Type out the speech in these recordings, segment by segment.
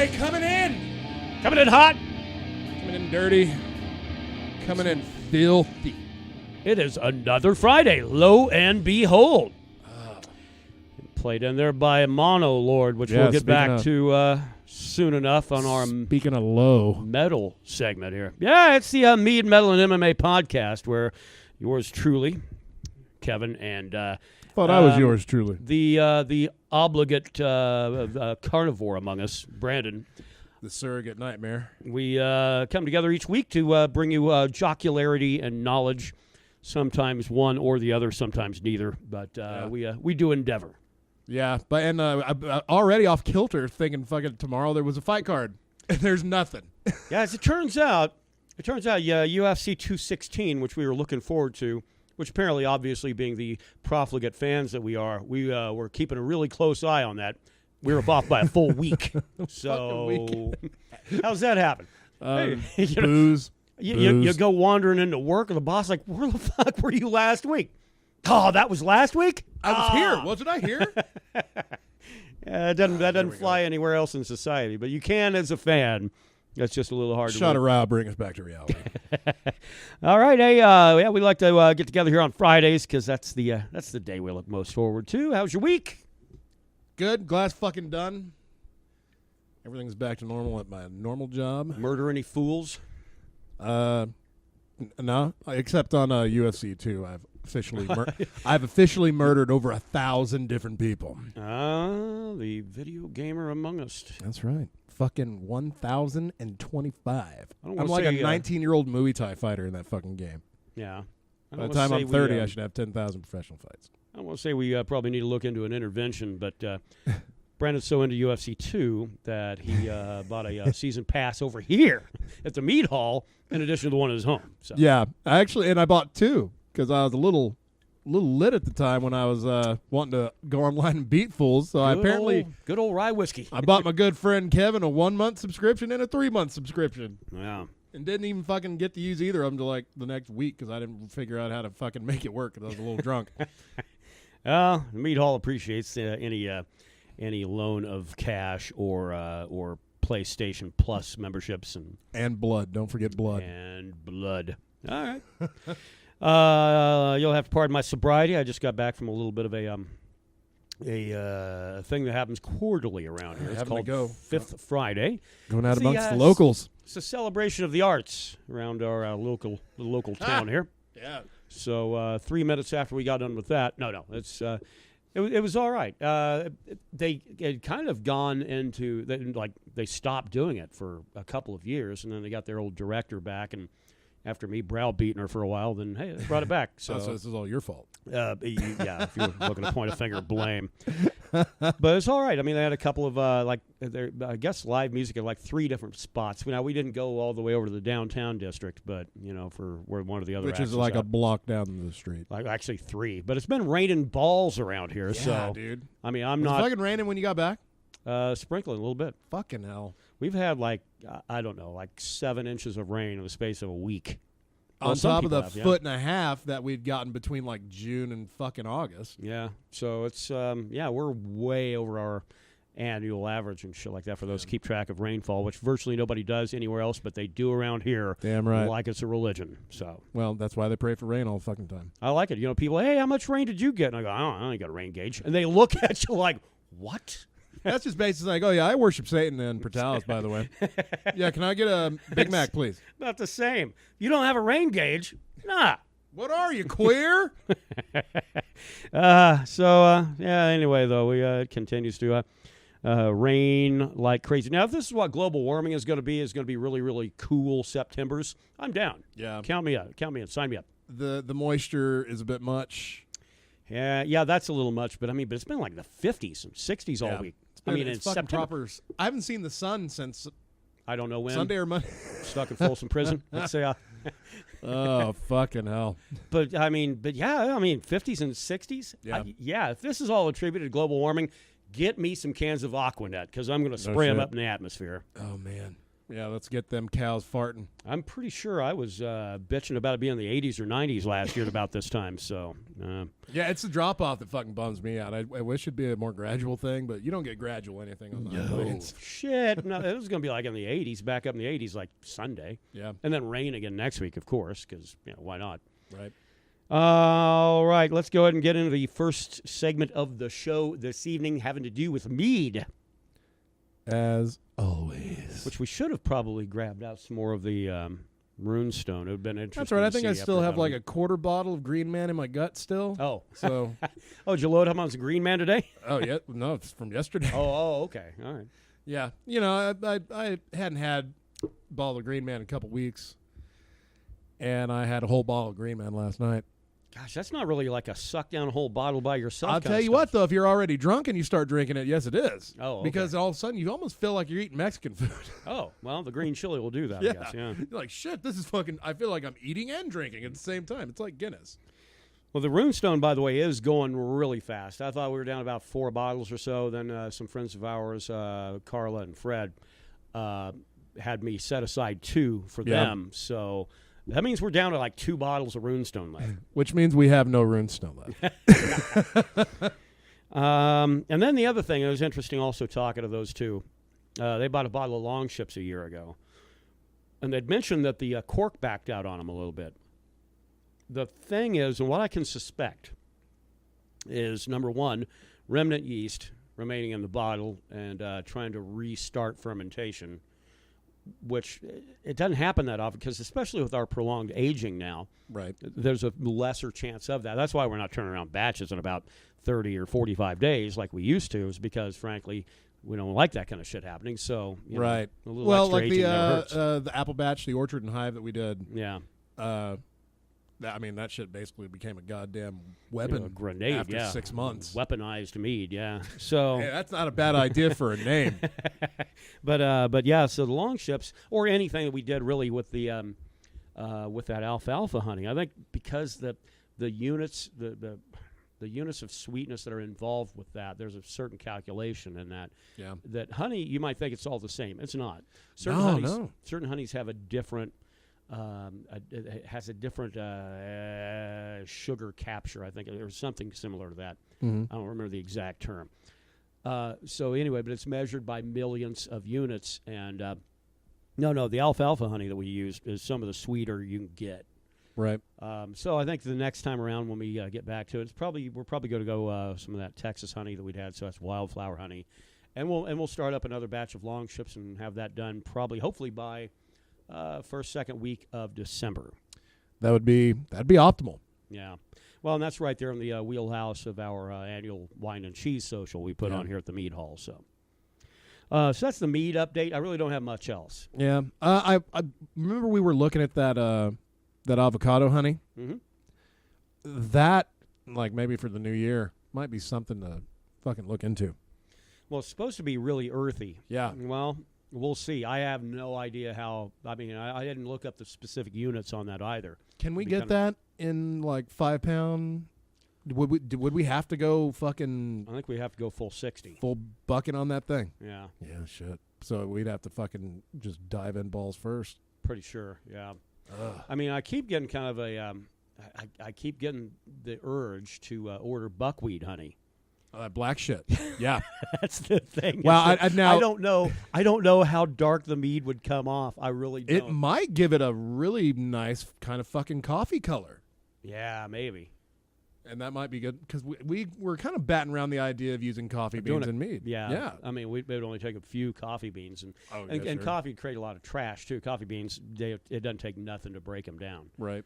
Friday coming in. Coming in hot. Coming in dirty. Coming in filthy. It is another Friday, lo and behold. Played in there by Mono Lord, which we'll get back to soon enough on our speaking of low metal segment here. Yeah, it's the Mead, Metal, and MMA podcast where yours truly, Kevin, and thought I was yours truly. The obligate carnivore among us, Brandon. The surrogate nightmare. We come together each week to bring you jocularity and knowledge. Sometimes one or the other, sometimes neither. But we do endeavor. Yeah, but I'm already off kilter thinking fucking tomorrow there was a fight card. And there's nothing. Yeah, as it turns out, UFC 216, which we were looking forward to, which apparently, obviously, being the profligate fans that we are, we were keeping a really close eye on that. We were off by a full week. So, how's that happen? Booze. You go wandering into work, and the boss like, where the fuck were you last week? Oh, that was last week? I was here. Wasn't I here? That doesn't fly anywhere else in society, but you can as a fan. That's just a little hard to Shot around, bring us back to reality. All right, hey, we like to get together here on Fridays because that's the day we look most forward to. How's your week? Good. Glad fucking done. Everything's back to normal at my normal job. Murder any fools? No, except on UFC 2. I've officially murdered over 1,000 different people. The video gamer among us. That's right. Fucking 1,025. I'm like a 19-year-old Muay Thai fighter in that fucking game. Yeah. By the time I'm 30, I should have 10,000 professional fights. I want to say we probably need to look into an intervention, but Brandon's so into UFC 2 that he bought a season pass over here at the Mead Hall in addition to the one at his home. So. Yeah, I bought two because I was a little lit at the time when I was wanting to go online and beat fools. So good old rye whiskey. I bought my good friend Kevin a 1-month subscription and a 3-month subscription. Yeah. And didn't even fucking get to use either of them till like the next week because I didn't figure out how to fucking make it work because I was a little drunk. The Mead Hall appreciates any loan of cash or PlayStation Plus memberships and blood. Don't forget blood. And blood. All right. You'll have to pardon my sobriety. I just got back from a little bit of a thing that happens quarterly around here. It's called Fifth Friday. Going out amongst the locals. It's a celebration of the arts around our local town here. Yeah. So 3 minutes after we got done with that, it's it was all right. They had kind of gone into they stopped doing it for a couple of years, and then they got their old director back, and after me browbeating her for a while, then hey, they brought it back. So this is all your fault. Yeah, if you were looking to point a finger of blame, but it's all right. I mean, they had a couple of I guess live music at like 3 different spots. Now we didn't go all the way over to the downtown district, but for where one of the other which is like a block down the street. Like actually 3, but it's been raining balls around here. Yeah, so dude. I mean, Was it fucking raining when you got back? Sprinkling a little bit. Fucking hell. We've had like 7 inches of rain in the space of a week. On top of the 1.5 that we'd gotten between like June and fucking August. Yeah. So it's we're way over our annual average and shit like that for those keep track of rainfall, which virtually nobody does anywhere else, but they do around here. Damn right. Like it's a religion. So well, that's why they pray for rain all the fucking time. I like it. People, hey, how much rain did you get? And I go, I ain't got a rain gauge. And they look at you like, what? That's just basically like, oh, yeah, I worship Satan and Portales, by the way. Yeah, can I get a Big Mac, please? Not the same. You don't have a rain gauge? Nah. What are you, queer? Anyway, though, it continues to rain like crazy. Now, if this is what global warming is going to be really, really cool Septembers, I'm down. Yeah. Count me out. Count me in. Sign me up. The moisture is a bit much. Yeah, that's a little much, but it's been like the 50s and 60s all week. It's September. I haven't seen the sun since I don't know when. Sunday or Monday. Stuck in Folsom Prison. Let's say. Oh, fucking hell. But 50s and 60s. Yeah. If this is all attributed to global warming, get me some cans of Aquanet because I'm going to spray them up in the atmosphere. Oh man. Yeah, let's get them cows farting. I'm pretty sure I was bitching about it being in the 80s or 90s last year at about this time. So yeah, it's the drop off that fucking bums me out. I wish it'd be a more gradual thing, but you don't get gradual anything on the highways. Shit. No, it was going to be like in the 80s, back up in the 80s, like Sunday. Yeah. And then rain again next week, of course, because, why not? Right. All right, let's go ahead and get into the first segment of the show this evening, having to do with Mead. As always. Which we should have probably grabbed out some more of the Runestone. It would have been interesting. That's right. I to think I see still after have that like one. a quarter bottle of Green Man in my gut still. Oh. So. Oh, did you load up on the Green Man today? Oh, yeah. No, it's from yesterday. Oh, okay. All right. Yeah. I hadn't had a bottle of Green Man in a couple weeks. And I had a whole bottle of Green Man last night. Gosh, that's not really like a suck down a whole bottle by yourself. I'll tell you what, though, if you're already drunk and you start drinking it, yes, it is. Oh, okay. Because all of a sudden you almost feel like you're eating Mexican food. Oh, well, the green chili will do that, Yeah. I guess. Yeah. You're like, shit, this is fucking, I feel like I'm eating and drinking at the same time. It's like Guinness. Well, the Runestone, by the way, is going really fast. I thought we were down about 4 bottles or so. Then some friends of ours, Carla and Fred, had me set aside 2 for them. So that means we're down to like 2 bottles of Runestone left. Which means we have no Runestone left. And then the other thing, it was interesting also talking to those two. They bought a bottle of Long Ships a year ago. And they'd mentioned that the cork backed out on them a little bit. The thing is, and what I can suspect is, number one, remnant yeast remaining in the bottle and trying to restart fermentation, which it doesn't happen that often because especially with our prolonged aging now, Right. there's a lesser chance of that. That's why we're not turning around batches in about 30 or 45 days like we used to, is because, frankly, we don't like that kind of shit happening. So, Right. a little Well, extra like aging never hurts. the apple batch, the Orchard and Hive that we did. Yeah. I mean, that shit basically became a goddamn weapon. A grenade, after yeah. 6 months. Weaponized mead, yeah. So, Hey, that's not a bad idea for a name. but yeah. So the Long Ships, or anything that we did really with the with that alfalfa honey, I think because the units the units of sweetness that are involved with that, there's a certain calculation in that. Yeah. That honey, you might think it's all the same. It's not. No. Certain honeys have a different. It has a different sugar capture, I think, or something similar to that. Mm-hmm. I don't remember the exact term. So anyway, but it's measured by millions of units. And the alfalfa honey that we use is some of the sweeter you can get. Right. So I think the next time around when we get back to it, we're probably going to go some of that Texas honey that we'd had. So that's wildflower honey, and we'll start up another batch of Long Ships and have that done hopefully by first, second week of December. That'd be optimal. Yeah. Well, and that's right there in the wheelhouse of our annual wine and cheese social we put on here at the Mead Hall. So that's the Mead update. I really don't have much else. Yeah. I remember we were looking at that avocado honey. Mm-hmm. That, like, maybe for the new year, might be something to fucking look into. Well, it's supposed to be really earthy. Yeah. Well, we'll see. I have no idea how. I mean, I didn't look up the specific units on that either. Can we get that in like 5 pound? Would we have to go fucking I think we have to go full 60. full bucket on that thing? Yeah, Yeah, shit. So we'd have to fucking just dive in balls first. pretty sure. Yeah. Ugh. I mean, I keep getting kind of a. I keep getting the urge to order buckwheat honey. Black shit. Yeah. That's the thing. Well, I now don't know. I don't know how dark the mead would come off. I really don't. it might give it a really nice kind of fucking coffee color. Yeah, maybe. And that might be good because we were kind of batting around the idea of using coffee beans in mead. Yeah. Yeah. I mean, we would only take a few coffee beans, and Sure. coffee would create a lot of trash too. Coffee beans, it doesn't take nothing to break them down. Right.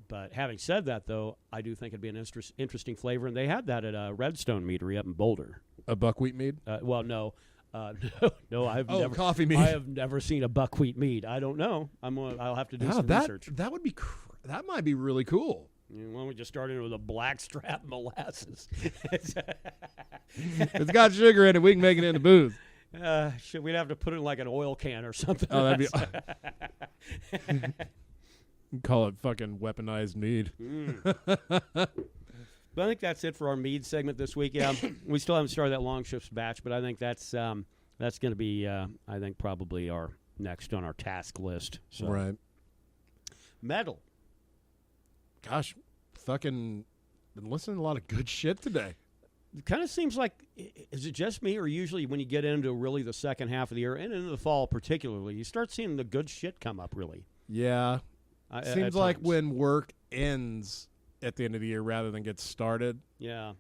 But having said that, though, I do think it'd be an interesting flavor, and they had that at a Redstone Meadery up in Boulder. A buckwheat mead? Well, no, I've never. Coffee mead. I have never seen a buckwheat mead. I don't know. I'll have to do some research. That would be that might be really cool. Why don't we just start in with a blackstrap molasses? It's got sugar in it. We can make it into booze. We'd have to put it in like an oil can or something. Oh, that'd be. Call it fucking weaponized mead. But I think that's it for our mead segment this week. Yeah, we still haven't started that Long Ships batch, but I think that's going to be, I think, probably our next on our task list. So. Right. Metal. Gosh, fucking been listening to a lot of good shit today. It kind of seems like, is it just me, or usually when you get into really the second half of the year and into the fall particularly, you start seeing the good shit come up, really? Yeah. Seems like times. when work ends at the end of the year rather than gets started, Yeah.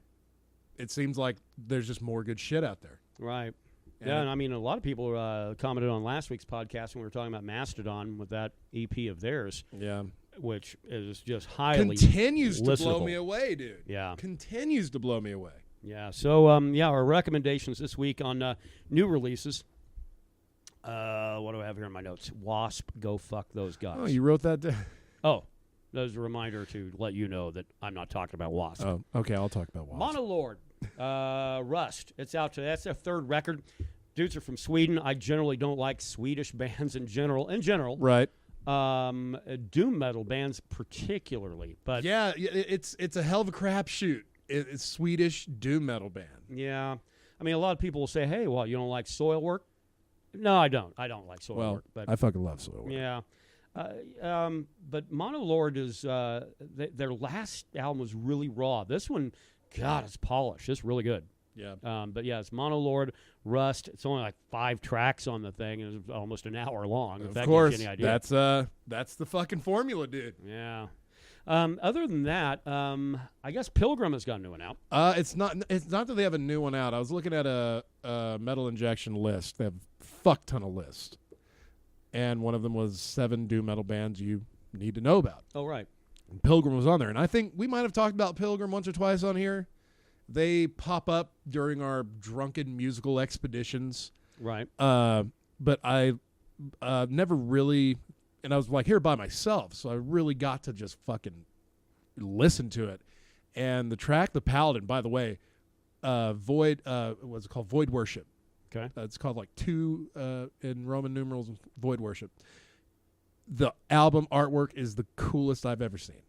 it seems like there's just more good shit out there. Right. And I mean, a lot of people commented on last week's podcast when we were talking about Mastodon with that EP of theirs. Yeah. Which is just highly continues listenable. To blow me away, dude. Yeah. Continues to blow me away. Yeah. So, our recommendations this week on new releases. What do I have here in my notes? Wasp, go fuck those guys. Oh, you wrote that down? Oh, that was a reminder to let you know that I'm not talking about Wasp. Oh, okay. I'll talk about Wasp. Monolord, Rust. It's out today. That's their third record. Dudes are from Sweden. I generally don't like Swedish bands in general. Right. Doom metal bands particularly, but yeah, it's a hell of a crapshoot. It's Swedish doom metal band. Yeah, I mean, a lot of people will say, "Hey, well, you don't like Soilwork?" No, I don't. I don't like Soilwork. But I fucking love Soilwork. Yeah, but Monolord is their last album was really raw. This one, God, it's polished. It's really good. Yeah. But yeah, it's Monolord, Rust. It's only like 5 tracks on the thing, and it's almost an hour long. Of course, that's the fucking formula, dude. Yeah. Other than that, I guess Pilgrim has got a new one out. It's not that they have a new one out. I was looking at a Metal Injection list. They have a fuck ton of lists, and one of them was 7 doom metal bands you need to know about. Oh, right. And Pilgrim was on there, and I think we might have talked about Pilgrim once or twice on here. They pop up during our drunken musical expeditions. Right. But I never really, and I was like here by myself, so I really got to just fucking listen to it. And the track, The Paladin, by the way, Void, what's it called? Void Worship. Okay. It's called like 2 in Roman numerals, Void Worship. The album artwork is the coolest I've ever seen.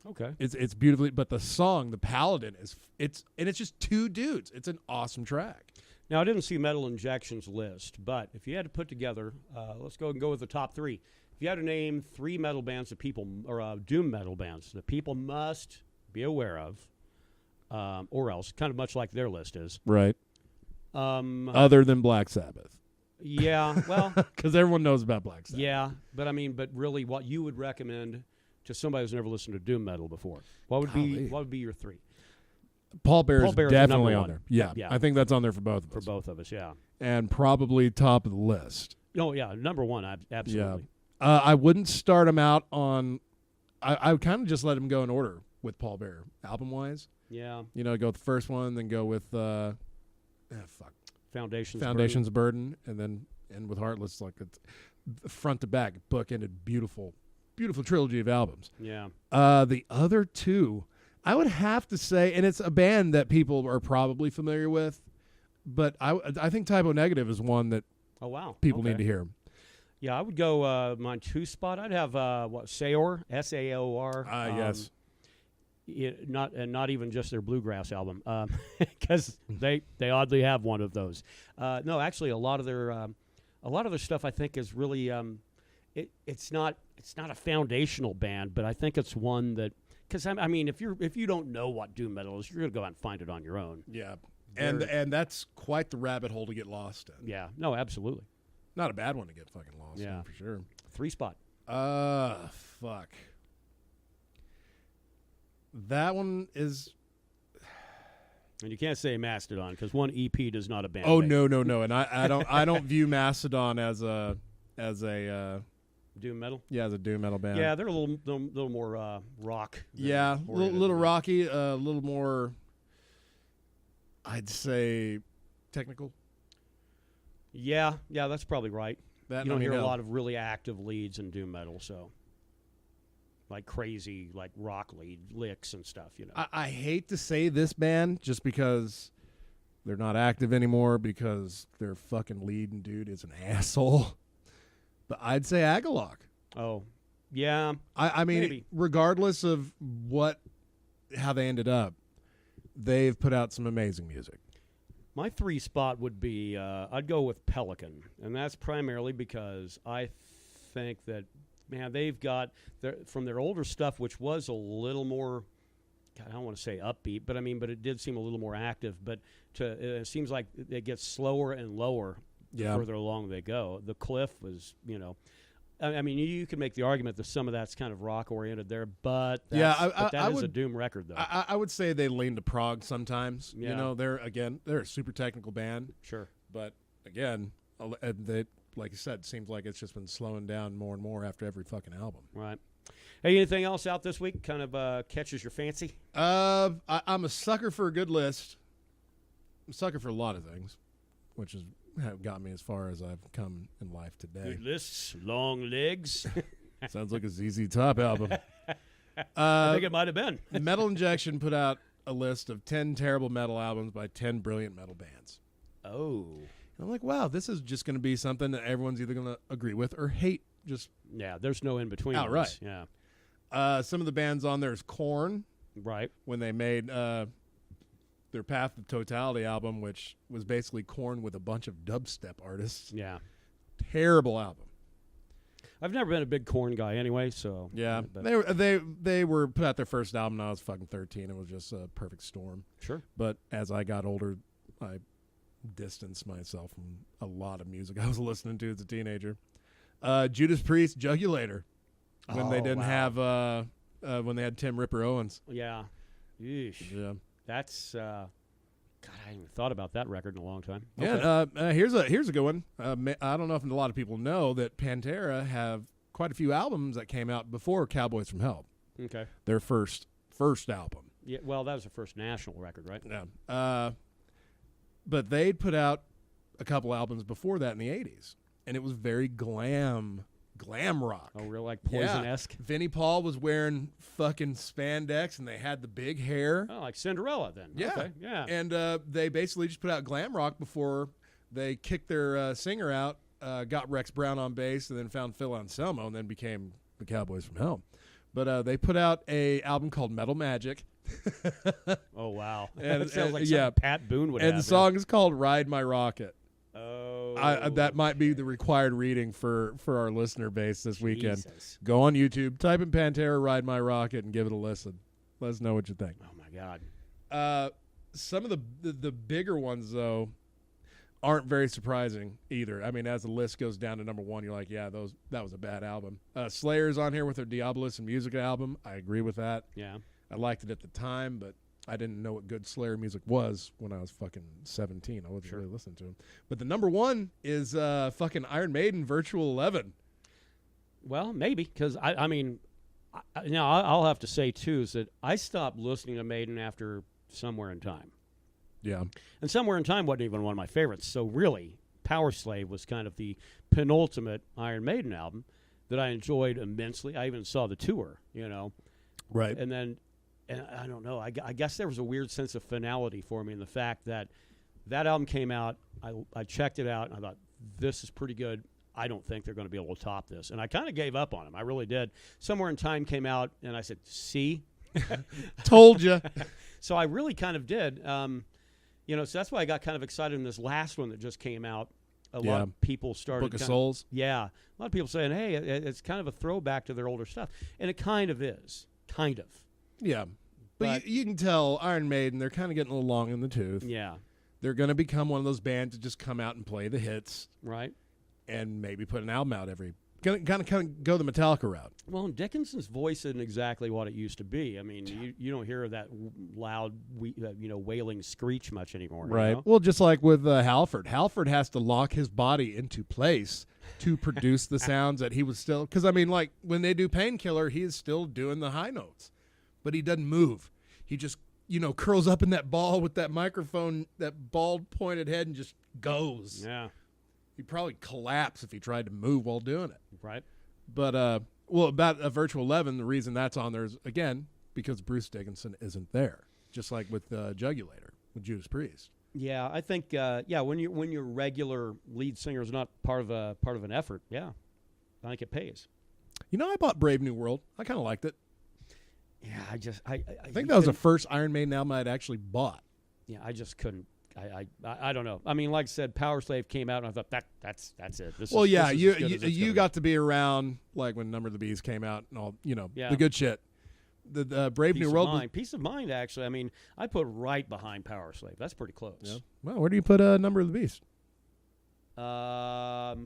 Okay. It's beautifully, but the song, The Paladin, it's just 2 dudes. It's an awesome track. Now, I didn't see Metal Injection's list, but if you had to put together, let's go with the top 3. If you had to name 3 metal bands that people, or doom metal bands that people must be aware of, or else, kind of much like their list is. Right. Other than Black Sabbath. Yeah, well. Because everyone knows about Black Sabbath. Yeah, but really what you would recommend to somebody who's never listened to doom metal before, what would be your 3? Paul Bear is definitely on one. there. Yeah, I think that's on there for both of us. For both of us, yeah. And probably top of the list. Oh, yeah, number 1, absolutely. Yeah. I wouldn't start him out on... I would kind of just let him go in order with Paul Bear, album-wise. Yeah. You know, go with the first one, then go with... Foundation's Burden, and then end with Heartless, like it's front to back, bookended, beautiful trilogy of albums. Yeah. The other 2, I would have to say, and it's a band that people are probably familiar with, but I think Typo Negative is one that people need to hear. Yeah, I would go my 2 spot. I'd have Saor, Saor. Yes. Not even just their bluegrass album, because they oddly have one of those. No, actually, a lot of their stuff I think is really it's not a foundational band, but I think it's one that, because I mean if you don't know what doom metal is, you're gonna go out and find it on your own. Yeah, and that's quite the rabbit hole to get lost in. Yeah, no, absolutely. Not a bad one to get fucking lost in, for sure. 3 spot. Fuck. That one is... And you can't say Mastodon, because one EP does not a band. Oh, no. And I don't view Mastodon as a doom metal? Yeah, as a doom metal band. Yeah, they're a little more rock. Yeah, a little rocky, a little more, I'd say, technical. Yeah, that's probably right. You don't hear a lot of really active leads in doom metal, so like crazy, like rock lead licks and stuff. You know, I hate to say this band just because they're not active anymore, because their fucking lead dude is an asshole. But I'd say Agalloch. Oh, yeah. I mean, maybe. Regardless of how they ended up, they've put out some amazing music. My 3 spot would be I'd go with Pelican, and that's primarily because I think that, man, they've got from their older stuff, which was a little more, God, I don't want to say upbeat, but it did seem a little more active. But it seems like it gets slower and lower the further along they go. The Cliff was, you can make the argument that some of that's kind of rock oriented there, but that is a Doom record, though. I would say they lean to prog sometimes. Yeah. They're a super technical band. Sure. But again, they, like you said, it seems like it's just been slowing down more and more after every fucking album. Right. Hey, anything else out this week kind of catches your fancy? I'm a sucker for a good list. I'm a sucker for a lot of things, which has got me as far as I've come in life today. Good lists, long legs. Sounds like a ZZ Top album. I think it might have been. Metal Injection put out a list of 10 terrible metal albums by 10 brilliant metal bands. Oh. And I'm like, wow, this is just going to be something that everyone's either going to agree with or hate. Just there's no in between. Outright. Yeah. Some of the bands on there is Korn. Right. When they made their Path to Totality album, which was basically Korn with a bunch of dubstep artists. Yeah. Terrible album. I've never been a big Korn guy anyway, so. Yeah. They were put out their first album when I was fucking 13. It was just a perfect storm. Sure. But as I got older, I distanced myself from a lot of music I was listening to as a teenager. Judas Priest, Jugulator. When they didn't have when they had Tim Ripper Owens. Yeah. Yeesh. Yeah. That's God, I haven't even thought about that record in a long time. Okay. Yeah, here's a good one. I don't know if a lot of people know that Pantera have quite a few albums that came out before Cowboys from Hell. Okay. Their first album. Yeah, well, that was their first national record, right? Yeah. But they'd put out a couple albums before that in the 80s, and it was very glam rock. Oh, real like Poison-esque? Yeah. Vinnie Paul was wearing fucking spandex, and they had the big hair. Oh, like Cinderella then. Yeah. Okay. Yeah. And they basically just put out glam rock before they kicked their singer out, got Rex Brown on bass, and then found Phil Anselmo, and then became the Cowboys from Hell. But they put out a album called Metal Magic. Oh, wow. And it sounds like something Pat Boone would have. And the song is called Ride My Rocket. Oh. That might be the required reading for our listener base this weekend. Jesus. Go on YouTube, type in Pantera, Ride My Rocket, and give it a listen. Let us know what you think. Oh, my God. Some of the bigger ones, though, aren't very surprising either. I mean, as the list goes down to number one, you're like, yeah, that was a bad album. Slayer's on here with their Diabolus and Music album. I agree with that. Yeah. I liked it at the time, but I didn't know what good Slayer music was when I was fucking 17. I wasn't really listening to him. But the number one is fucking Iron Maiden, Virtual 11. Well, maybe, because, I'll have to say, too, is that I stopped listening to Maiden after Somewhere in Time. Yeah. And Somewhere in Time wasn't even one of my favorites. So really, Power Slave was kind of the penultimate Iron Maiden album that I enjoyed immensely. I even saw the tour, Right. And then, and I don't know, I guess there was a weird sense of finality for me in the fact that album came out, I checked it out, and I thought, this is pretty good. I don't think they're going to be able to top this. And I kind of gave up on them. I really did. Somewhere in Time came out, and I said, see? Told you. So I really kind of did. So that's why I got kind of excited in this last one that just came out. A lot of people started. Book of Souls. Yeah. A lot of people saying, hey, it's kind of a throwback to their older stuff. And it kind of is. Kind of. Yeah. But you can tell Iron Maiden, they're kind of getting a little long in the tooth. Yeah. They're going to become one of those bands that just come out and play the hits. Right. And maybe put an album out every. Kind of go the Metallica route. Well, Dickinson's voice isn't exactly what it used to be. I mean, you don't hear that loud, wailing screech much anymore. Right. Well, just like with Halford. Halford has to lock his body into place to produce the sounds that he was still. Because, like, when they do Painkiller, he is still doing the high notes. But he doesn't move. He just, curls up in that ball with that microphone, that bald pointed head, and just goes. Yeah. He'd probably collapse if he tried to move while doing it. Right. But, about a Virtual 11, the reason that's on there is, again, because Bruce Dickinson isn't there. Just like with Jugulator, with Judas Priest. Yeah, I think, when your regular lead singer is not part of an effort, I think it pays. I bought Brave New World. I kind of liked it. Yeah, I think that was the first Iron Maiden album I'd actually bought. Yeah, I just couldn't I don't know. I mean, like I said, Power Slave came out, and I thought that's it. This Well, is, yeah, this is as good as it's you gonna got to be around like when Number of the Beast came out and all, Yeah. the good shit. The Brave be. New Peace World. of Mind. Peace of Mind, actually. I mean, I put right behind Power Slave. That's pretty close. Yeah. Well, where do you put Number of the Beast? Where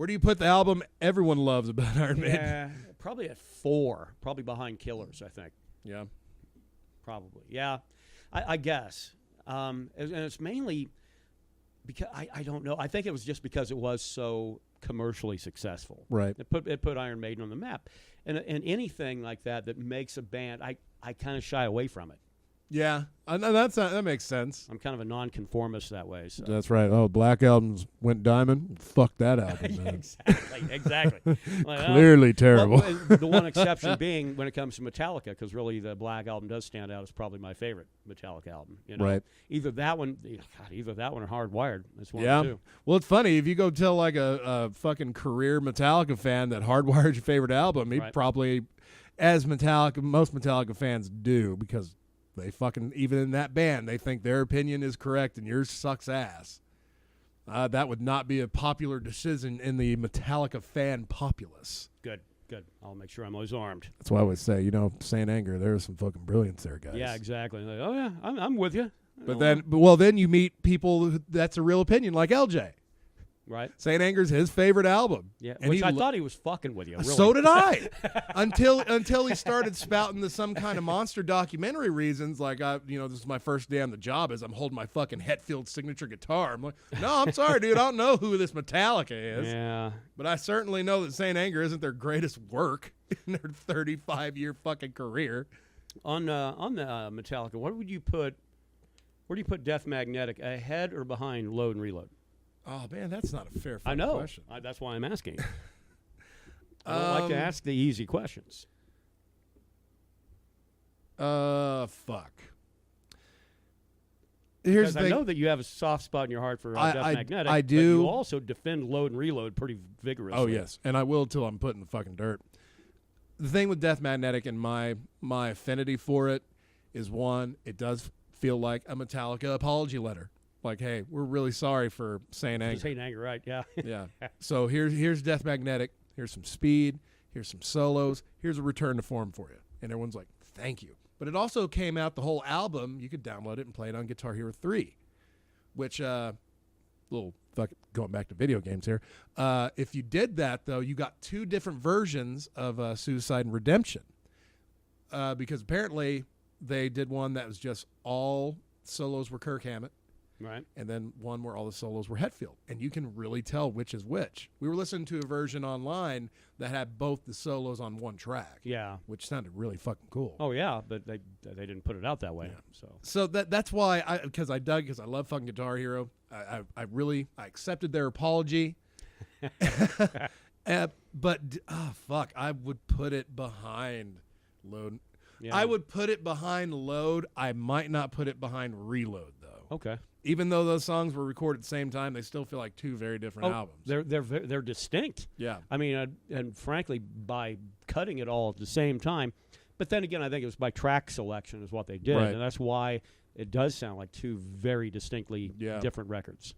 do you put the album everyone loves about Iron Maiden? Yeah, probably at 4. Probably behind Killers, I think. Yeah. Probably. Yeah, I guess. And it's mainly because I don't know. I think it was just because it was so commercially successful. Right. It put Iron Maiden on the map. And anything like that makes a band, I kind of shy away from it. Yeah, that makes sense. I'm kind of a nonconformist that way. So. That's right. Oh, Black Albums went diamond. Fuck that album, man. Exactly. Like, Clearly terrible. Well, the one exception being when it comes to Metallica, because really the Black Album does stand out as probably my favorite Metallica album. Right. Either that one or Hardwired. That's one Yeah. or two. Well, it's funny if you go tell like a fucking career Metallica fan that Hardwired's your favorite album, he probably, as most Metallica fans do, because they fucking, even in that band, they think their opinion is correct and yours sucks ass. That would not be a popular decision in the Metallica fan populace. Good. I'll make sure I'm always armed. That's why I always say, Saint Anger, there's some fucking brilliance there, guys. Yeah, exactly. Like, oh yeah, I'm with you. But then you meet people that's a real opinion, like LJ. Right. Saint Anger's his favorite album. Yeah, and which I thought he was fucking with you. Really. So did I. until he started spouting to some kind of monster documentary reasons, like this is my first day on the job as I'm holding my fucking Hetfield signature guitar. I'm like, no, I'm sorry, dude, I don't know who this Metallica is. Yeah. But I certainly know that Saint Anger isn't their greatest work in their 35-year fucking career. On the Metallica, where do you put Death Magnetic, ahead or behind Load and Reload? Oh man, that's not a fair I know. question. That's why I'm asking. I don't like to ask the easy questions. Fuck. Because I know that you have a soft spot in your heart for Death Magnetic. I do. But you also defend Load and Reload pretty vigorously. Oh yes, and I will till I'm put in the fucking dirt. The thing with Death Magnetic and my affinity for it is, one, it does feel like a Metallica apology letter. Like, hey, we're really sorry for Saint Anger. Saint Anger, right? Yeah. Yeah. So here's Death Magnetic. Here's some speed. Here's some solos. Here's a return to form for you. And everyone's like, thank you. But it also came out, the whole album, you could download it and play it on Guitar Hero 3, which, going back to video games here. If you did that, though, you got 2 different versions of Suicide and Redemption. Because apparently they did one that was just all solos were Kirk Hammett. Right. And then one where all the solos were Hetfield. And you can really tell which is which. We were listening to a version online that had both the solos on one track. Yeah. Which sounded really fucking cool. Oh, yeah, but they didn't put it out that way. Yeah. So that's why, because I love fucking Guitar Hero. I accepted their apology. But, fuck, I would put it behind Load. Yeah. I would put it behind Load. I might not put it behind Reload, though. Okay. Even though those songs were recorded at the same time, they still feel like 2 very different albums. They're distinct. Yeah. I mean, and frankly, by cutting it all at the same time, but then again, I think it was by track selection is what they did, right. And that's why it does sound like 2 very distinctly different records.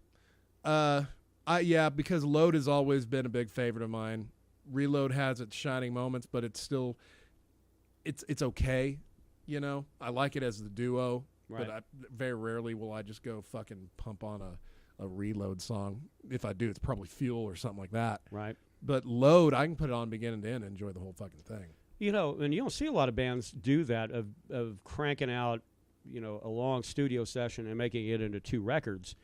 Because Load has always been a big favorite of mine. Reload has its shining moments, but it's still, it's okay. I like it as the duo. Right. But very rarely will I just go fucking pump on a Reload song. If I do, it's probably Fuel or something like that. Right. But Load, I can put it on beginning to end and enjoy the whole fucking thing. And you don't see a lot of bands do that of cranking out, a long studio session and making it into 2 records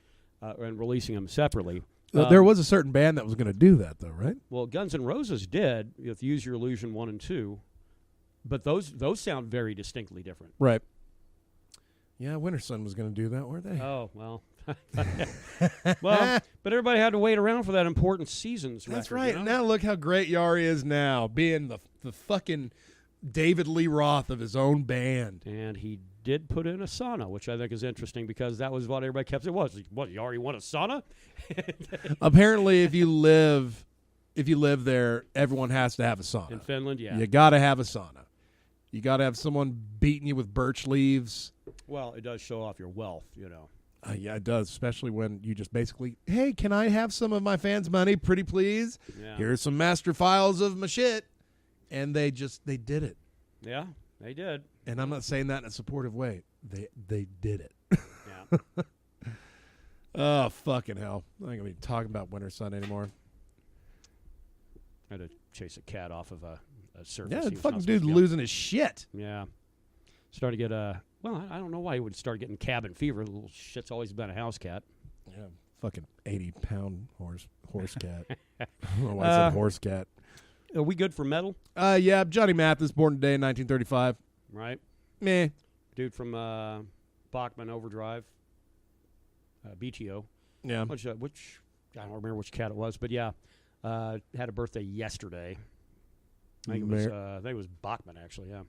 and releasing them separately. There was a certain band that was going to do that, though, right? Well, Guns N' Roses did with Use Your Illusion 1 and 2, but those sound very distinctly different. Right. Yeah, Winter Sun was going to do that, weren't they? Oh, well. Well, but everybody had to wait around for that important Seasons record. That's right. Now look how great Yari is now, being the fucking David Lee Roth of his own band. And he did put in a sauna, which I think is interesting because that was what everybody kept saying. What, Yari want a sauna? Apparently, if you live there, everyone has to have a sauna. In Finland, yeah. You got to have a sauna. You got to have someone beating you with birch leaves. Well, it does show off your wealth, Yeah, it does, especially when you just basically, hey, can I have some of my fans' money, pretty please? Yeah. Here's some master files of my shit. And they did it. Yeah, they did. And I'm not saying that in a supportive way. They did it. Yeah. Oh, fucking hell. I'm not going to be talking about Winter Sun anymore. I had to chase a cat off of a surface. Yeah, he the was fucking not supposed dude to be on. losing his shit. Yeah. Started to get I don't know why he would start getting cabin fever. The little shit's always been a house cat. Yeah, fucking 80-pound horse cat. I don't know why I said horse cat. Are we good for metal? Yeah, Johnny Mathis, born today in 1935. Right. Meh. Dude from Bachman Overdrive, BTO. Yeah. Which I don't remember which cat it was, but yeah, had a birthday yesterday. I think it was Bachman actually. Yeah.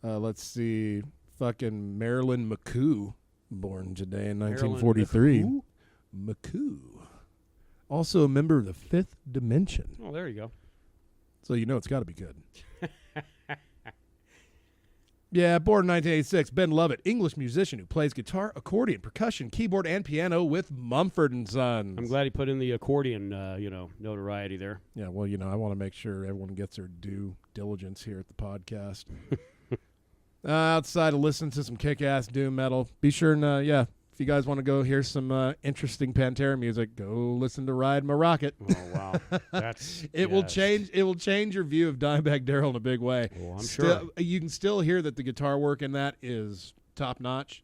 Let's see. Fucking Marilyn McCoo, born today in Marilyn 1943. McCoo? McCoo. Also a member of the Fifth Dimension. Oh, there you go. So you know it's got to be good. Yeah, born in 1986. Ben Lovett, English musician who plays guitar, accordion, percussion, keyboard, and piano with Mumford & Sons. I'm glad he put in the accordion, notoriety there. Yeah, well, I want to make sure everyone gets their due diligence here at the podcast. Outside of listening to some kick-ass doom metal, be sure and, if you guys want to go hear some interesting Pantera music, go listen to Ride My Rocket. Oh, wow. It will change your view of Dimebag Darrell in a big way. Oh, I'm sure. You can still hear that the guitar work in that is top-notch,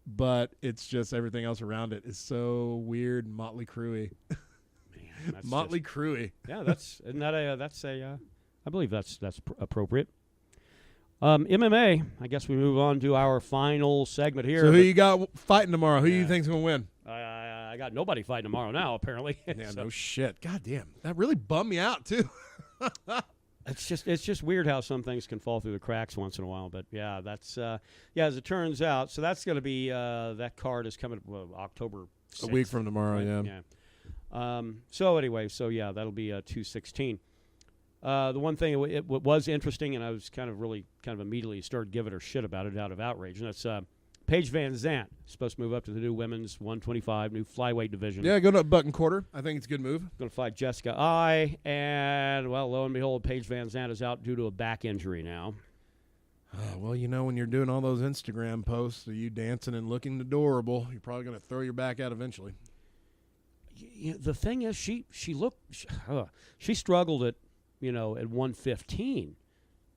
but it's just everything else around it is so weird and Motley Crue-y. Man, that's Motley Crue-y. Yeah, I believe that's appropriate. MMA, I guess we move on to our final segment here. So who you got fighting tomorrow? Who do you think's going to win? I got nobody fighting tomorrow now, apparently. Yeah, no shit. God damn. That really bummed me out, too. It's just weird how some things can fall through the cracks once in a while. But, yeah, that's as it turns out. So that's going to be that card is coming October 6th. A week from tomorrow, right? Yeah. So, anyway, that'll be 2/16. The one thing it was interesting, and I was kind of immediately started giving her shit about it out of outrage, and that's Paige Van Zandt, supposed to move up to the new women's 125, new flyweight division. Yeah, go to buck and quarter. I think it's a good move. Going to fight Jessica Ai, and, well, lo and behold, Paige Van Zandt is out due to a back injury now. Well, when you're doing all those Instagram posts of you dancing and looking adorable, you're probably going to throw your back out eventually. The thing is, she struggled at 115.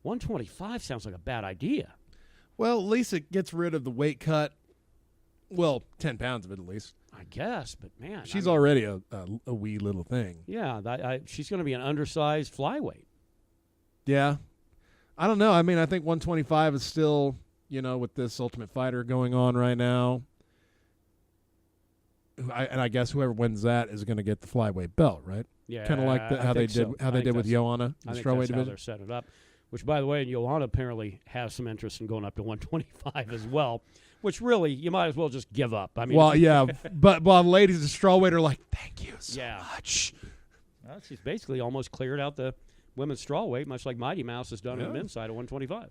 125 sounds like a bad idea. Well, at least it gets rid of the weight cut. Well, 10 pounds of it at least. I guess, but man. She's already a wee little thing. Yeah, she's going to be an undersized flyweight. Yeah. I don't know. I mean, I think 125 is still, with this Ultimate Fighter going on right now. I guess whoever wins that is going to get the flyweight belt, right? Yeah, kind of like how they did with Joanna in the strawweight division. How they're setting it up. Which, by the way, Joanna apparently has some interest in going up to 125 as well. Which really, you might as well just give up. I mean, well, yeah, but the ladies in strawweight are like, thank you so much. Well, she's basically almost cleared out the women's strawweight, much like Mighty Mouse has done on the men's side of 125.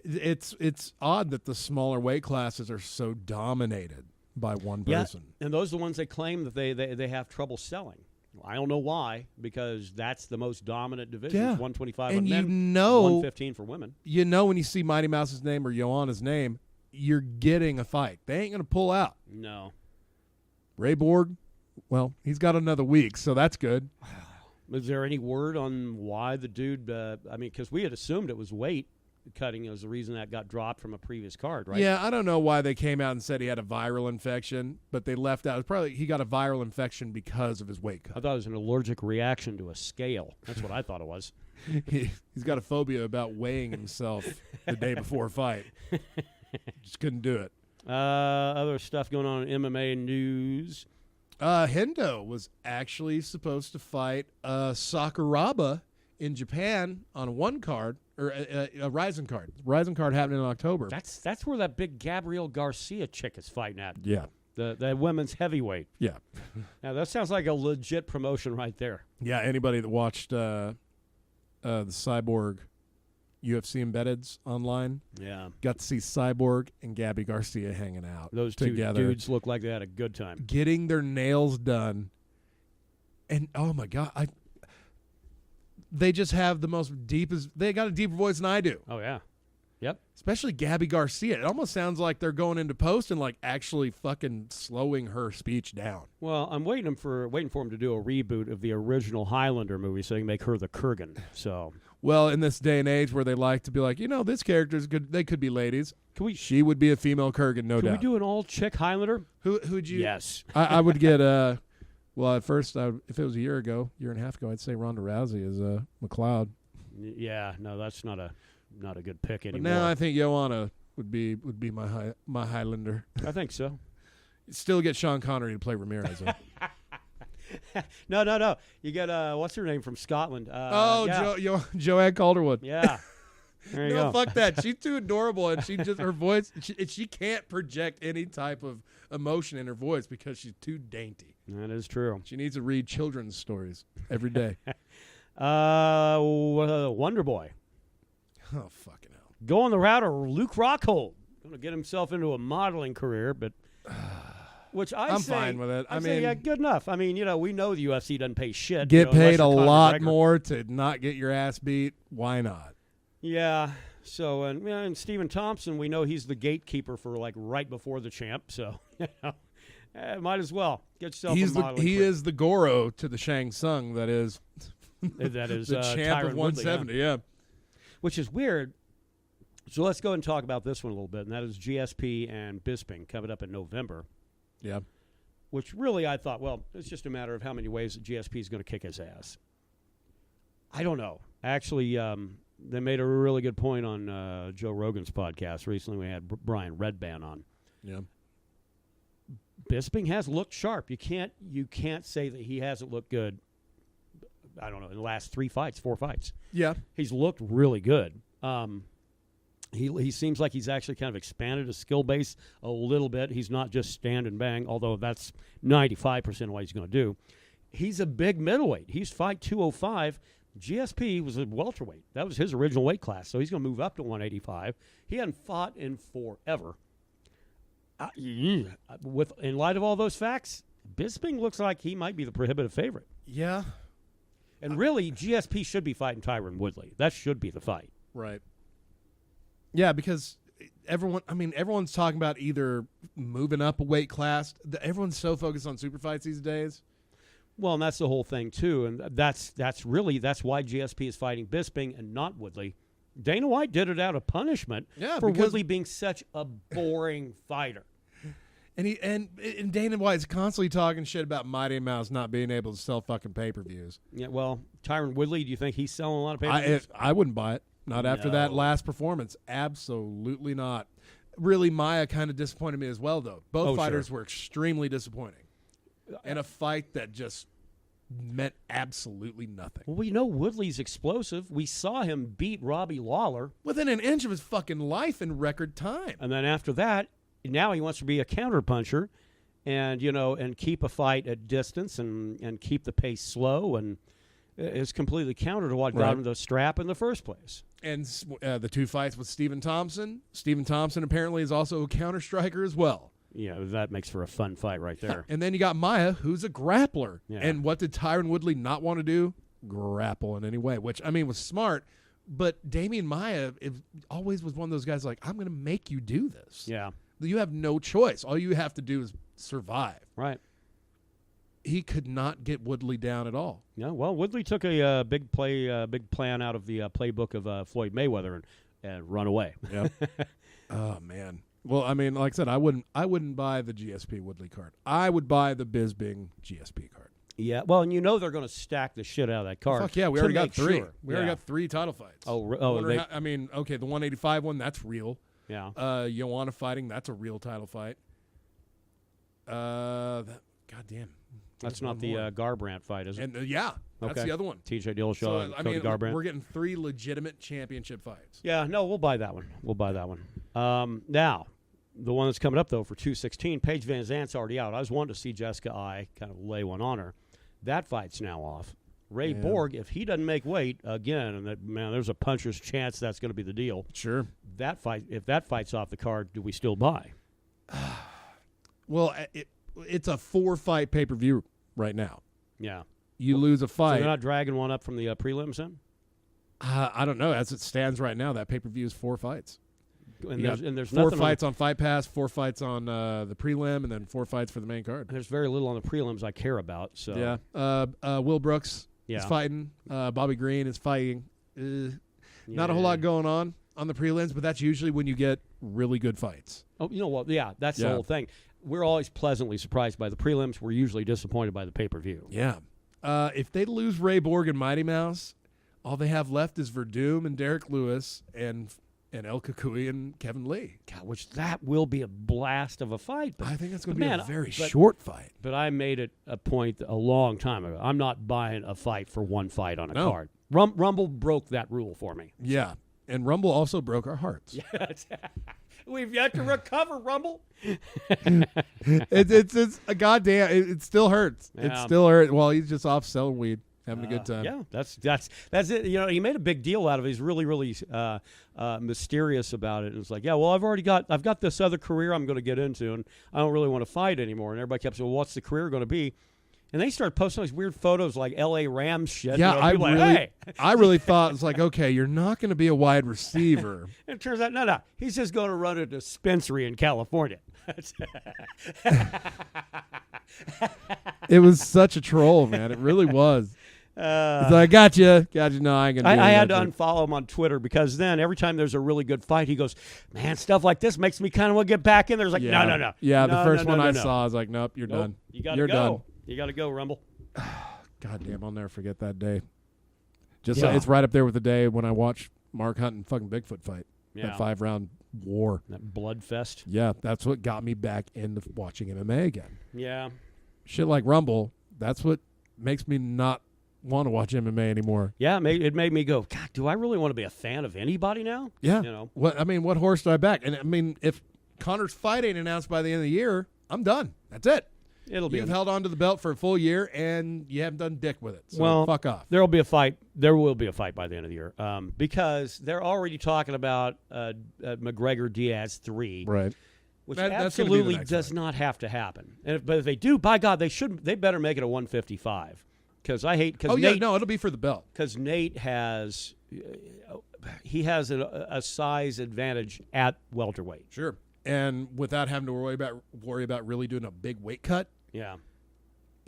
It's odd that the smaller weight classes are so dominated by one person. Yeah, and those are the ones they claim that they have trouble selling. I don't know why, because that's the most dominant division. Yeah. 125 and on men, 115 for women. When you see Mighty Mouse's name or Joanna's name, you're getting a fight. They ain't going to pull out. No. Ray Borg, well, he's got another week, so that's good. Is there any word on why the dude, because we had assumed it was weight cutting was the reason that got dropped from a previous card, right? Yeah, I don't know why they came out and said he had a viral infection, but they left out. Probably he got a viral infection because of his weight cut. I thought it was an allergic reaction to a scale. That's what I thought it was. He's got a phobia about weighing himself the day before a fight. Just couldn't do it. Other stuff going on in MMA news. Hendo was actually supposed to fight Sakuraba in Japan on one card, or a Rising card. Rising card happening in October. That's where that big Gabrielle Garcia chick is fighting at. Yeah. The women's heavyweight. Yeah. Now, that sounds like a legit promotion right there. Yeah, anybody that watched the Cyborg UFC embeddeds online. Yeah. Got to see Cyborg and Gabby Garcia hanging out. Those together. two dudes look like they had a good time. Getting their nails done. And, oh, my God. They just have the most deepest – they got a deeper voice than I do. Oh, yeah. Yep. Especially Gabby Garcia. It almost sounds like they're going into post and, like, actually fucking slowing her speech down. Well, I'm waiting for him to do a reboot of the original Highlander movie so they can make her the Kurgan. So, well, in this day and age where they like to be like, this character's good. They could be ladies. She would be a female Kurgan, no doubt. Can we do an all-chick Highlander? Who'd you? Yes. I would get well, at first, if it was a year and a half ago, I'd say Ronda Rousey as McLeod. Yeah, no, that's not a good pick anymore. But now I think Joanna would be my Highlander. I think so. Still get Sean Connery to play Ramirez. No. You get what's her name from Scotland? Joanne Calderwood. Yeah. There you go. Fuck that. She's too adorable, and her voice. She can't project any type of emotion in her voice because she's too dainty. That is true. She needs to read children's stories every day. Wonder Boy. Oh, fucking hell. Going the route of Luke Rockhold. Going to get himself into a modeling career, but which I'm fine with it. I mean, yeah, good enough. I mean, we know the UFC doesn't pay shit. Get paid a lot McGregor. more to not get your ass beat. Why not? Yeah. So, and Stephen Thompson, we know he's the gatekeeper for like right before the champ. So, might as well get yourself a modeling He career. is the Goro to the Shang Tsung that is the champ Tyron of 170. Woodley, yeah. Which is weird. So let's go and talk about this one a little bit, and that is GSP and Bisping coming up in November. Yeah. Which really I thought, well, it's just a matter of how many ways that GSP is going to kick his ass. I don't know. Actually, they made a really good point on Joe Rogan's podcast recently. We had Brian Redban on. Yeah. Bisping has looked sharp. You can't say that he hasn't looked good. I don't know, in the last 4 fights. Yeah. He's looked really good. He seems like he's actually kind of expanded his skill base a little bit. He's not just stand and bang, although that's 95% of what he's going to do. He's a big middleweight. He's fight 205. GSP was a welterweight. That was his original weight class, so he's going to move up to 185. He hadn't fought in forever. In light of all those facts, Bisping looks like he might be the prohibitive favorite. Yeah. And really, GSP should be fighting Tyron Woodley. That should be the fight. Right. Yeah, because everyone's talking about either moving up a weight class. Everyone's so focused on super fights these days. Well, and that's the whole thing, too. And that's why GSP is fighting Bisping and not Woodley. Dana White did it out of punishment for Woodley being such a boring fighter. And Dana White's constantly talking shit about Mighty Mouse not being able to sell fucking pay-per-views. Yeah, well, Tyron Woodley, do you think he's selling a lot of pay-per-views? I wouldn't buy it. Not after that last performance. Absolutely not. Really, Maya kind of disappointed me as well, though. Both fighters were extremely disappointing. In a fight that just meant absolutely nothing. Well, we know Woodley's explosive. We saw him beat Robbie Lawler. Within an inch of his fucking life in record time. And then after that, now he wants to be a counterpuncher and keep a fight at distance and keep the pace slow, and it's completely counter to what got him the strap in the first place. And the two fights with Stephen Thompson. Stephen Thompson apparently is also a counter striker as well. Yeah, that makes for a fun fight right there. And then you got Maya, who's a grappler. Yeah. And what did Tyron Woodley not want to do? Grapple in any way, which, was smart. But Damian Maya always was one of those guys like, I'm going to make you do this. Yeah. You have no choice. All you have to do is survive. Right. He could not get Woodley down at all. Yeah, well, Woodley took a big plan out of the playbook of Floyd Mayweather and run away. Yeah. Oh man. Well, like I said, I wouldn't buy the GSP Woodley card. I would buy the Bisbing GSP card. Yeah. Well, and they're going to stack the shit out of that card. Fuck yeah, we already got three. Sure. We already got 3 title fights. The 185 one, that's real. Yeah. Joanna fighting, that's a real title fight. Goddamn. That's not the Garbrandt fight, is it? And that's the other one. TJ Dillashaw and Cody Garbrandt. We're getting 3 legitimate championship fights. Yeah, no, we'll buy that one. Now, the one that's coming up, though, for 216, Paige Van Zant's already out. I was wanting to see Jessica I kind of lay one on her. That fight's now off. Ray Borg, if he doesn't make weight again, and there's a puncher's chance that's going to be the deal. Sure. If that fight's off the card, do we still buy? Well, it's a 4-fight pay-per-view right now. Yeah. You lose a So fight. they're not dragging one up from the prelims then? I don't know. As it stands right now, that pay-per-view is 4 fights. And there's 4 nothing fights on Fight Pass, 4 fights on the prelim, and then 4 fights for the main card. There's very little on the prelims I care about. So Yeah. Will Brooks is fighting. Bobby Green is fighting. Not a whole lot going on the prelims, but that's usually when you get really good fights. Oh, you know what? Yeah, that's the whole thing. We're always pleasantly surprised by the prelims. We're usually disappointed by the pay-per-view. Yeah. If they lose Ray Borg and Mighty Mouse, all they have left is Verdum and Derek Lewis and El Kukui and Kevin Lee. God, which that will be a blast of a fight. But I think that's going to be a very short fight. But I made it a point a long time ago. I'm not buying a fight for one fight on a card. Rumble broke that rule for me. Yeah, and Rumble also broke our hearts. Yes. We've yet to recover, Rumble. It's a goddamn. It still hurts. Yeah. It still hurts. Well, he's just off selling weed, having a good time. Yeah, that's it. You know, he made a big deal out of it. He's really, really mysterious about it. And it's like, yeah, well, I've got this other career I'm going to get into, and I don't really want to fight anymore. And everybody kept saying, well, what's the career going to be? And they started posting these weird photos like L.A. Rams shit. Yeah, you know, I really thought it's like, okay, you're not going to be a wide receiver. And it turns out, no, he's just going to run a dispensary in California. It was such a troll, man. It really was. So I got you. No, I ain't gonna do I had to unfollow him on Twitter because then every time there's a really good fight, he goes, man, stuff like this makes me kind of want to get back in there. It's like, no. Yeah, the first one I saw, I was like, nope, you're done. You're done. You got to go, Rumble. God damn, I'll never forget that day. It's right up there with the day when I watched Mark Hunt and fucking Bigfoot fight. Yeah. That 5-round war. That blood fest. Yeah, that's what got me back into watching MMA again. Yeah. Shit like Rumble, that's what makes me not want to watch MMA anymore. Yeah, it made me go, God, do I really want to be a fan of anybody now? Yeah. You know. What horse do I back? And I mean, if Connor's fight ain't announced by the end of the year, I'm done. That's it. You've held on to the belt for a full year, and you haven't done dick with it. So fuck off. There will be a fight. There will be a fight by the end of the year because they're already talking about McGregor Diaz 3, right? Which absolutely does not have to happen. But if they do, by God, they should. They better make it a 155 because I hate. It'll be for the belt because Nate has a size advantage at welterweight. Sure, and without having to worry about really doing a big weight cut. Yeah.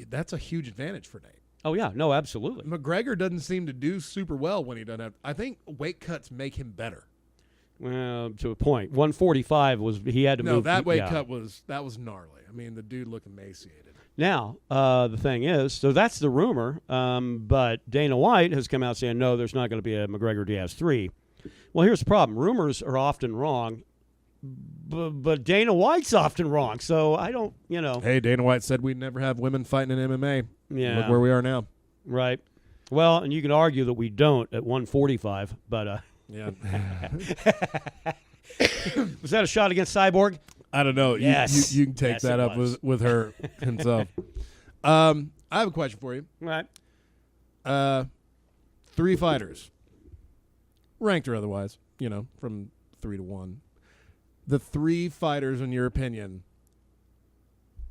That's a huge advantage for Nate. Oh, yeah. No, absolutely. McGregor doesn't seem to do super well when he doesn't have... I think weight cuts make him better. Well, to a point. 145 he had to move... No, that weight cut was gnarly. I mean, the dude looked emaciated. Now, the thing is, so that's the rumor, but Dana White has come out saying, no, there's not going to be a McGregor Diaz 3. Well, here's the problem. Rumors are often wrong. But Dana White's often wrong, so I don't, Hey, Dana White said we'd never have women fighting in MMA. Yeah. Look where we are now. Right. Well, and you can argue that we don't at 145, but... Yeah. Was that a shot against Cyborg? I don't know. Yes. You can take that up with her himself. I have a question for you. Right. 3 fighters, ranked or otherwise, from 3 to 1. The 3 fighters, in your opinion,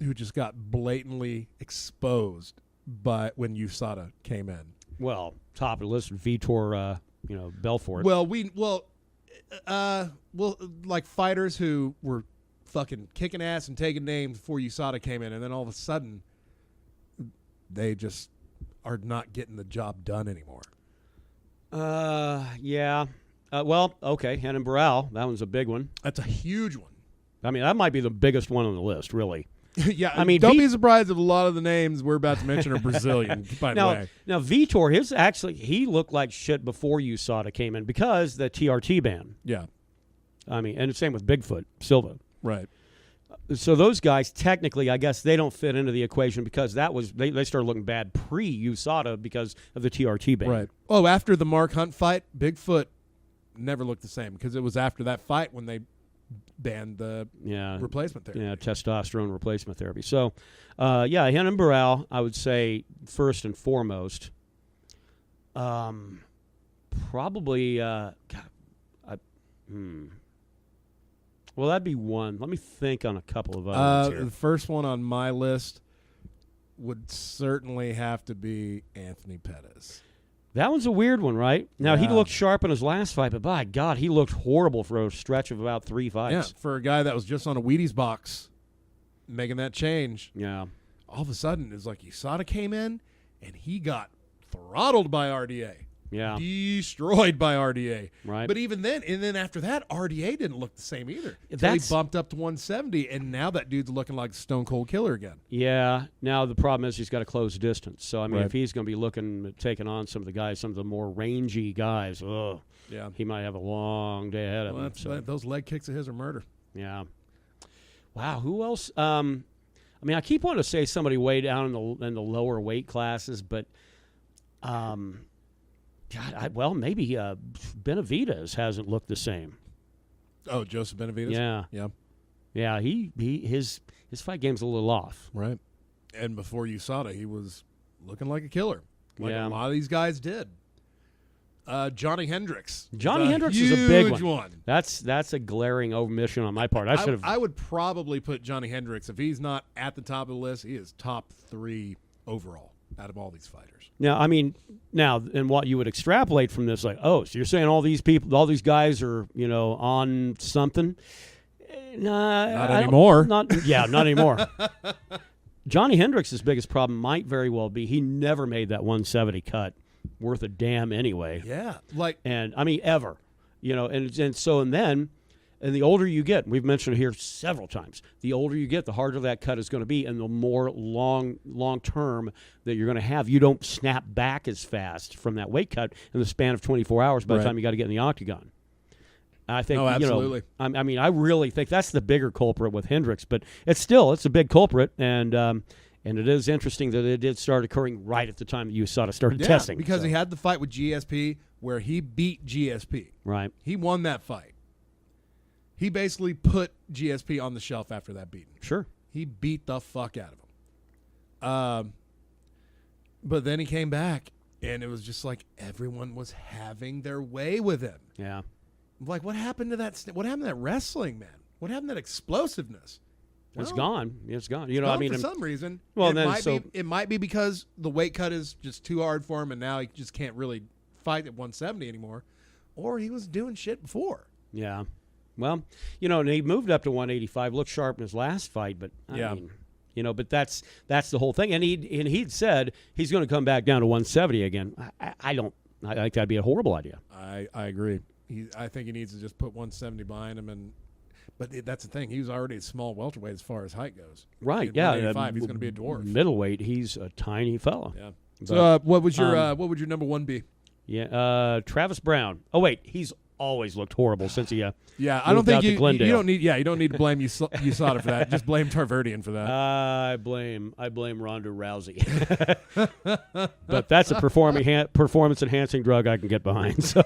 who just got blatantly exposed when USADA came in. Well, top of the list, Vitor, Belfort. Like fighters who were fucking kicking ass and taking names before USADA came in, and then all of a sudden, they just are not getting the job done anymore. Yeah. Okay, Henan Barral, that one's a big one. That's a huge one. I mean, that might be the biggest one on the list, really. Yeah, I mean, don't be surprised if a lot of the names we're about to mention are Brazilian, by the way. Now, Vitor, he looked like shit before USADA came in because the TRT ban. Yeah. I mean, and the same with Bigfoot, Silva. Right. So those guys, technically, I guess they don't fit into the equation because they started looking bad pre-USADA because of the TRT ban. Right. Oh, after the Mark Hunt fight, Bigfoot never looked the same because it was after that fight when they banned the replacement therapy. Yeah, testosterone replacement therapy. So, Henan Barral, I would say first and foremost. Probably. God, Well, that'd be one. Let me think on a couple of others here. The first one on my list would certainly have to be Anthony Pettis. That one's a weird one, right? Now, he Yeah. looked sharp in his last fight, but by God, he looked horrible for a stretch of about 3 fights. Yeah, for a guy that was just on a Wheaties box, making that change. Yeah. All of a sudden, it's like USADA came in, and he got throttled by RDA. Yeah. Destroyed by RDA. Right. But even then, and then after that, RDA didn't look the same either. Until he That's- bumped up to 170, and now that dude's looking like Stone Cold Killer again. Yeah. Now, the problem is he's got a close distance. So, I mean, Right. if he's going to be looking at taking on some of the guys, some of the more rangy guys, Yeah. he might have a long day ahead of Well, him. So, those leg kicks of his are murder. yeah. Wow. Who else? I mean, I keep wanting to say somebody way down in the lower weight classes, but God, maybe Benavidez hasn't looked the same. Oh, Joseph Benavidez? Yeah. Yeah. Yeah, his fight game's a little off. Right. And before USADA, he was looking like a killer. Like Yeah. a lot of these guys did. Johnny Hendricks. Johnny is a Hendricks is a big huge one. That's a glaring omission on my part. I should have. I would probably put Johnny Hendricks, if he's not at the top of the list, he is top 3 overall out of all these fighters. Now, I mean, and what you would extrapolate from this, like, oh, so you're saying all these people, all these guys are, on something? Not anymore. Not anymore. Johnny Hendricks' biggest problem might very well be he never made that 170 cut worth a damn anyway. Yeah. And I mean, ever, and the older you get, we've mentioned it here several times, the older you get, the harder that cut is going to be, and the more long term that you're going to have. You don't snap back as fast from that weight cut in the span of 24 hours by the time you got to get in the octagon. I think, absolutely. I mean, I really think that's the bigger culprit with Hendricks, but it's a big culprit, and it is interesting that it did start occurring right at the time that USADA started testing. Because he had the fight with GSP where he beat GSP. Right. He won that fight. He basically put GSP on the shelf after that beating. Sure. He beat the fuck out of him. But then he came back, and it was just like everyone was having their way with him. Yeah. Like, what happened to that? What happened to that wrestling, man? What happened to that explosiveness? It's Well, gone. It's gone. I mean, for some reason. Well, it might be because the weight cut is just too hard for him, and now he just can't really fight at 170 anymore, or he was doing shit before. Yeah. Well, and he moved up to 185, looked sharp in his last fight, but I mean, but that's the whole thing. And he'd said he's going to come back down to 170 again. I think that'd be a horrible idea. I agree. I think he needs to just put 170 behind him, but that's the thing. He was already a small welterweight as far as height goes. Right? At Yeah. 185, he's going to be a dwarf. Middleweight, he's a tiny fella. Yeah. But, So what would your number one be? Yeah. Travis Brown. Oh wait, he's always looked horrible since he. Yeah, I don't think you don't need. Yeah, you don't need to blame USADA for that. Just blame Tarverdian for that. I blame Ronda Rousey. But that's a performance enhancing drug I can get behind. So.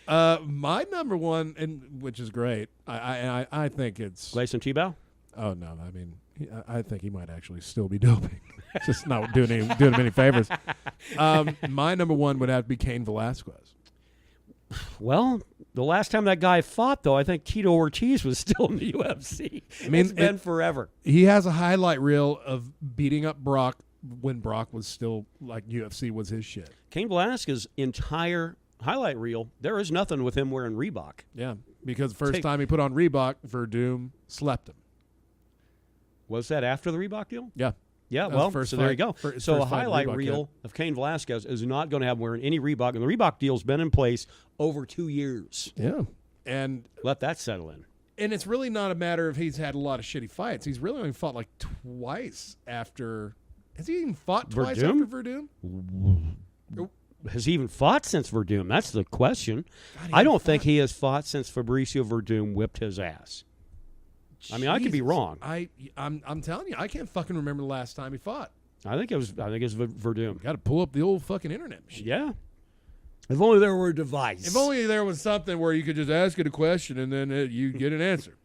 My number one, and which is great. I think it's Gleison Tebow. Oh no, I mean, I think he might actually still be doping. Just not doing him any favors. My number one would have to be Cain Velasquez. Well, the last time that guy fought, though, I think Tito Ortiz was still in the UFC. I mean, it's been forever. He has a highlight reel of beating up Brock when Brock was still like UFC was his shit. Cain Velasquez's entire highlight reel, there is nothing with him wearing Reebok. Yeah, because the first time he put on Reebok, Verdum slept him. Was that after the Reebok deal? Yeah. Yeah, well, so there you go. So a highlight reel of Cain Velasquez is not going to have wearing any Reebok, and the Reebok deal's been in place over 2 years. Yeah. And let that settle in. And it's really not a matter of he's had a lot of shitty fights. He's really only fought like twice after. Has he even fought twice after Verdum? Has he even fought since Verdum? That's the question. God, I don't think he has fought since Fabricio Verdum whipped his ass. Jesus. I mean, I could be wrong. I'm telling you, I can't fucking remember the last time he fought. I think it was Verdum. Got to pull up the old fucking internet machine. Yeah. If only there were a device. If only there was something where you could just ask it a question and then you get an answer.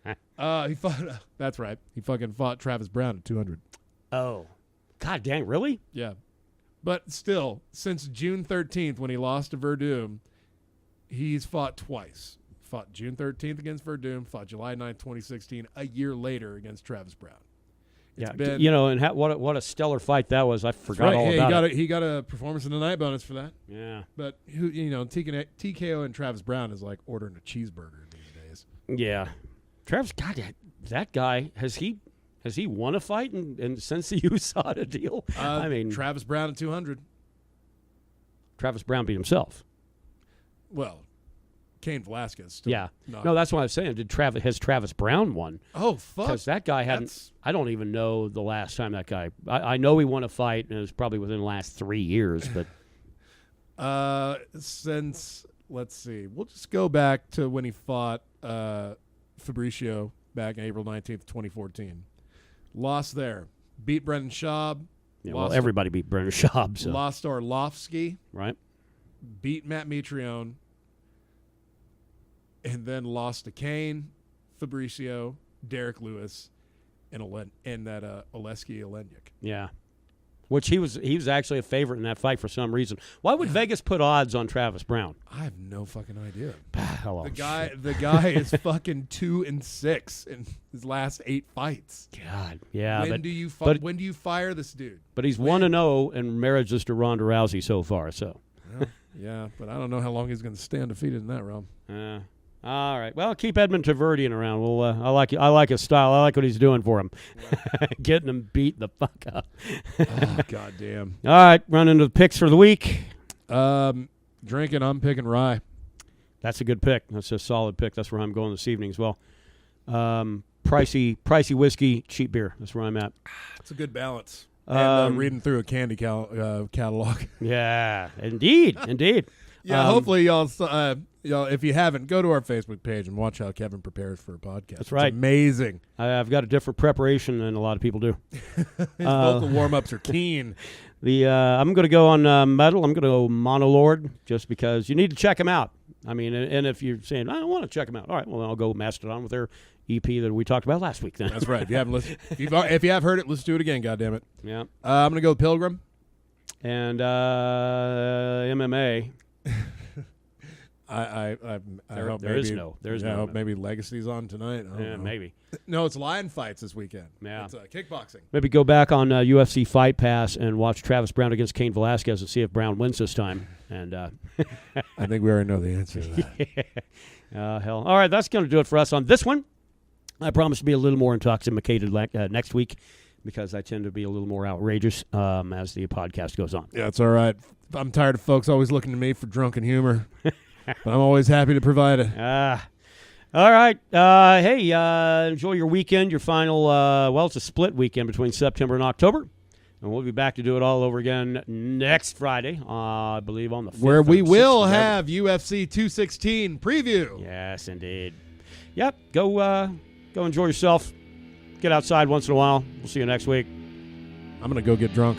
He fought. That's right. He fucking fought Travis Brown at 200. Oh. God dang, really? Yeah. But still, since June 13th when he lost to Verdum, he's fought twice. Fought June 13th against Verdum, fought July 9th, 2016, a year later against Travis Brown. It's been, and what a stellar fight that was. I forgot all about it. He got a performance in the night bonus for that. Yeah. But, TKO and Travis Brown is like ordering a cheeseburger these days. Yeah. Travis, God, that guy, has he won a fight since the USADA deal? Travis Brown at 200. Travis Brown beat himself. Well, Cain Velasquez. Still No, that's what I was saying. Has Travis Brown won? Oh, fuck. Because that guy hadn't. I don't even know the last time that guy. I know he won a fight, and it was probably within the last 3 years. But since, let's see, we'll just go back to when he fought Fabricio back on April 19th, 2014. Lost there. Beat Brendan Schaub. Yeah, well, everybody beat Brendan Schaub. So. Lost to Arlovsky. Right. Beat Matt Mitrione. And then lost to Cain, Fabricio, Derek Lewis, and Oleski Olenyuk. Yeah. Which he was actually a favorite in that fight for some reason. Why would Vegas put odds on Travis Brown? I have no fucking idea. The guy is fucking 2-6 in his last 8 fights. God, yeah. When do you fire this dude? But he's 1-0 in marriages to Ronda Rousey so far. So. Well, yeah, but I don't know how long he's going to stay undefeated in that realm. All right. Well, keep Edmund Taverdian around. Well, I like his style. I like what he's doing for him, getting him beat the fuck up. Oh, God damn. All right, run into the picks for the week. Drinking, I'm picking rye. That's a good pick. That's a solid pick. That's where I'm going this evening as well. Pricey whiskey, cheap beer. That's where I'm at. It's a good balance. And reading through a candy catalog. Yeah, indeed. Yeah, hopefully y'all, if you haven't, go to our Facebook page and watch how Kevin prepares for a podcast. That's right. It's amazing. I've got a different preparation than a lot of people do. His vocal warm-ups are keen. I'm going to go on metal. I'm going to go Monolord just because you need to check him out. I mean, and if you're saying, I don't want to check him out. All right, well, then I'll go Mastodon with their EP that we talked about last week then. That's right. If you haven't listened, if you have heard it, let's do it again, goddammit. Yeah. I'm going to go Pilgrim. And MMA. I hope there's no. I hope maybe Legacy's on tonight. I don't know. Maybe. No, it's Lion Fights this weekend. Yeah. It's kickboxing. Maybe go back on UFC Fight Pass and watch Travis Brown against Cain Velasquez and see if Brown wins this time. And I think we already know the answer to that. Hell. All right, that's going to do it for us on this one. I promise to be a little more intoxicated next week because I tend to be a little more outrageous as the podcast goes on. Yeah, it's all right. I'm tired of folks always looking to me for drunken humor. But I'm always happy to provide it. All right. Hey, enjoy your weekend, your final, it's a split weekend between September and October. And we'll be back to do it all over again next Friday, I believe on the 5th. Where we will have UFC 216 preview. Yes, indeed. Yep. Go enjoy yourself. Get outside once in a while. We'll see you next week. I'm going to go get drunk.